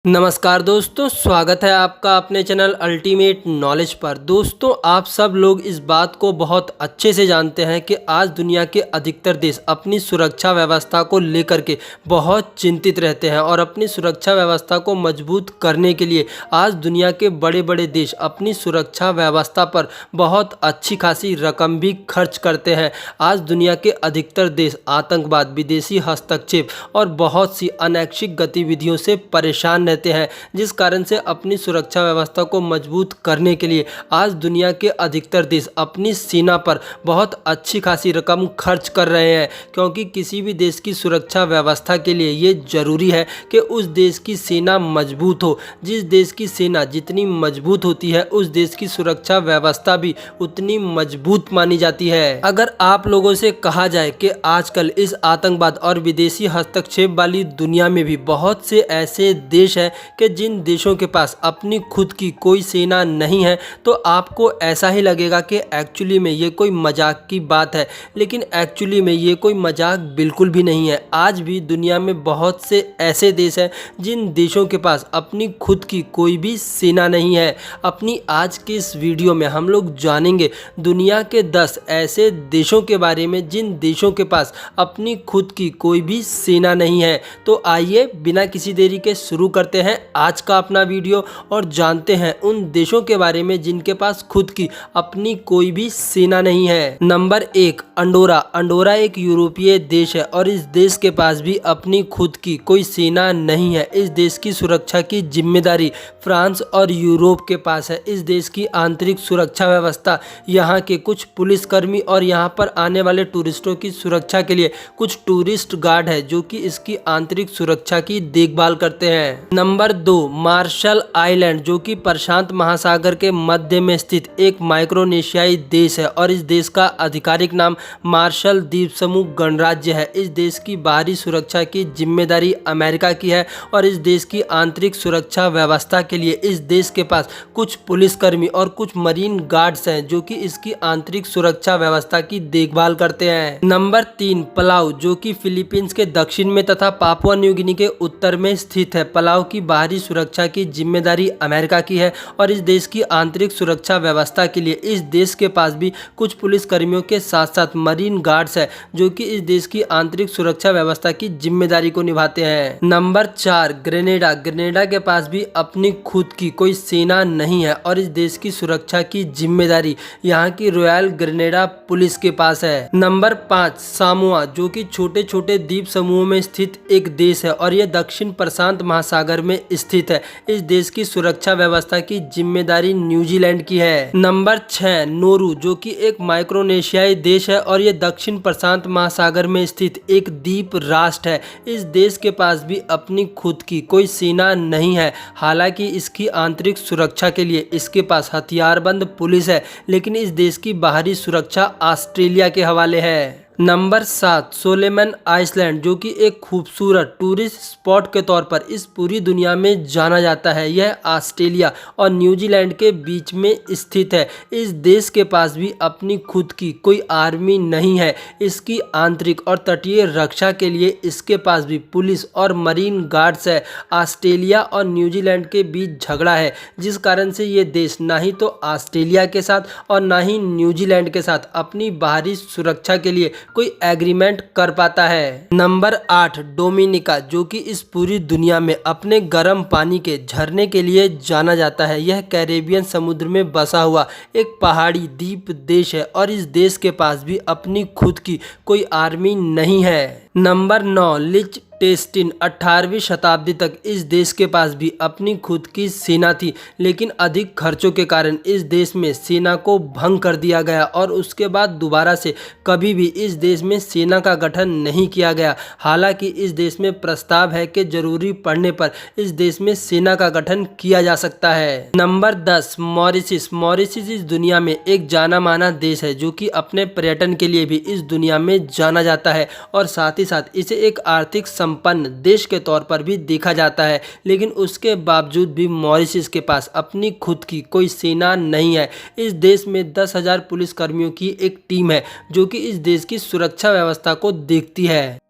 नमस्कार दोस्तों, स्वागत है आपका अपने चैनल अल्टीमेट नॉलेज पर। दोस्तों, आप सब लोग इस बात को बहुत अच्छे से जानते हैं कि आज दुनिया के अधिकतर देश अपनी सुरक्षा व्यवस्था को लेकर के बहुत चिंतित रहते हैं और अपनी सुरक्षा व्यवस्था को मजबूत करने के लिए आज दुनिया के बड़े बड़े देश अपनी सुरक्षा व्यवस्था पर बहुत अच्छी खासी रकम भी खर्च करते हैं। आज दुनिया के अधिकतर देश आतंकवाद, विदेशी हस्तक्षेप और बहुत सी अनैच्छिक गतिविधियों से परेशान रहते हैं, जिस कारण से अपनी सुरक्षा व्यवस्था को मजबूत करने के लिए आज दुनिया के अधिकतर देश अपनी सेना पर बहुत अच्छी खासी रकम खर्च कर रहे हैं। क्योंकि किसी भी देश की सुरक्षा व्यवस्था के लिए ये जरूरी है कि उस देश की सेना मजबूत हो। जिस देश की सेना जितनी मजबूत होती है, उस देश की सुरक्षा व्यवस्था भी उतनी मजबूत मानी जाती है। अगर आप लोगों से कहा जाए कि आजकल इस आतंकवाद और विदेशी हस्तक्षेप वाली दुनिया में भी बहुत से ऐसे देश है कि जिन देशों के पास अपनी खुद की कोई सेना नहीं है, तो आपको ऐसा ही लगेगा कि एक्चुअली में ये कोई मजाक की बात है। लेकिन एक्चुअली में ये कोई मजाक बिल्कुल भी नहीं है। आज भी दुनिया में बहुत से ऐसे देश हैं जिन देशों के पास अपनी खुद की कोई भी सेना नहीं है। अपनी आज की इस वीडियो में हम लोग जानेंगे दुनिया के 10 ऐसे देशों के बारे में जिन देशों के पास अपनी खुद की कोई भी सेना नहीं है। तो आइए बिना किसी देरी के शुरू करते हैं आज का अपना वीडियो और जानते हैं उन देशों के बारे में जिनके पास खुद की अपनी कोई भी सेना नहीं है। Number 1, Andorra. अंडोरा एक यूरोपीय देश है और इस देश के पास भी अपनी खुद की कोई सेना नहीं है। इस देश की सुरक्षा की जिम्मेदारी फ्रांस और यूरोप के पास है। इस देश की आंतरिक सुरक्षा व्यवस्था, यहाँ के कुछ पुलिसकर्मी और यहाँ पर आने वाले टूरिस्टों की सुरक्षा के लिए कुछ टूरिस्ट गार्ड है जो कि इसकी आंतरिक सुरक्षा की देखभाल करते हैं। नंबर 2, मार्शल आइलैंड, जो कि प्रशांत महासागर के मध्य में स्थित एक माइक्रोनेशियाई देश है और इस देश का आधिकारिक नाम मार्शल द्वीप समूह गणराज्य है। इस देश की बाहरी सुरक्षा की जिम्मेदारी अमेरिका की है और इस देश की आंतरिक सुरक्षा व्यवस्था के लिए इस देश के पास कुछ पुलिसकर्मी और कुछ मरीन गार्ड्स हैं जो कि इसकी आंतरिक सुरक्षा व्यवस्था की देखभाल करते हैं। नंबर 3, पलाउ, जो कि फिलीपींस के दक्षिण में तथा पापुआ न्यू गिनी के उत्तर में स्थित है। पलाउ की बाहरी सुरक्षा की जिम्मेदारी अमेरिका की है और इस देश की आंतरिक सुरक्षा व्यवस्था के लिए इस देश के पास भी कुछ पुलिस कर्मियों के साथ साथ मरीन गार्ड्स है जो कि इस देश की आंतरिक सुरक्षा व्यवस्था की जिम्मेदारी को निभाते हैं। Number 4, Granada. ग्रेनेडा के पास भी अपनी खुद की कोई सेना नहीं है और इस देश की सुरक्षा की जिम्मेदारी यहाँ की रॉयल ग्रेनेडा पुलिस के पास है। नंबर 5, सामोआ, जो कि छोटे छोटे द्वीप समूहों में स्थित एक देश है और यह दक्षिण प्रशांत महासागर में स्थित है। इस देश की सुरक्षा व्यवस्था की जिम्मेदारी न्यूजीलैंड की है। नंबर 6, नोरू, जो कि एक माइक्रोनेशियाई देश है और यह दक्षिण प्रशांत महासागर में स्थित एक द्वीप राष्ट्र है। इस देश के पास भी अपनी खुद की कोई सेना नहीं है। हालांकि इसकी आंतरिक सुरक्षा के लिए इसके पास हथियारबंद पुलिस है, लेकिन इस देश की बाहरी सुरक्षा ऑस्ट्रेलिया के हवाले है। नंबर 7, सोलेमन आइसलैंड, जो कि एक खूबसूरत टूरिस्ट स्पॉट के तौर पर इस पूरी दुनिया में जाना जाता है। यह ऑस्ट्रेलिया और न्यूजीलैंड के बीच में स्थित है। इस देश के पास भी अपनी खुद की कोई आर्मी नहीं है। इसकी आंतरिक और तटीय रक्षा के लिए इसके पास भी पुलिस और मरीन गार्ड्स है। ऑस्ट्रेलिया और न्यूजीलैंड के बीच झगड़ा है, जिस कारण से ये देश ना ही तो ऑस्ट्रेलिया के साथ और ना ही न्यूजीलैंड के साथ अपनी बाहरी सुरक्षा के लिए कोई एग्रीमेंट कर पाता है। नंबर 8, डोमिनिका, जो कि इस पूरी दुनिया में अपने गर्म पानी के झरने के लिए जाना जाता है। यह कैरेबियन समुद्र में बसा हुआ एक पहाड़ी द्वीप देश है और इस देश के पास भी अपनी खुद की कोई आर्मी नहीं है। नंबर 9, लिechtenstein। 18वीं शताब्दी तक इस देश के पास भी अपनी खुद की सेना थी, लेकिन अधिक खर्चों के कारण इस देश में सेना को भंग कर दिया गया और उसके बाद दोबारा से कभी भी इस देश में सेना का गठन नहीं किया गया। हालांकि इस देश में प्रस्ताव है कि जरूरी पड़ने पर इस देश में सेना का गठन किया जा सकता है। Number 10, Mauritius. मॉरिशस इस दुनिया में एक जाना माना देश है जो कि अपने पर्यटन के लिए भी इस दुनिया में जाना जाता है और साथ ही साथ इसे एक आर्थिक संपन्न देश के तौर पर भी देखा जाता है। लेकिन उसके बावजूद भी मॉरिशस के पास अपनी खुद की कोई सेना नहीं है। इस देश में 10,000 पुलिस कर्मियों की एक टीम है जो कि इस देश की सुरक्षा व्यवस्था को देखती है।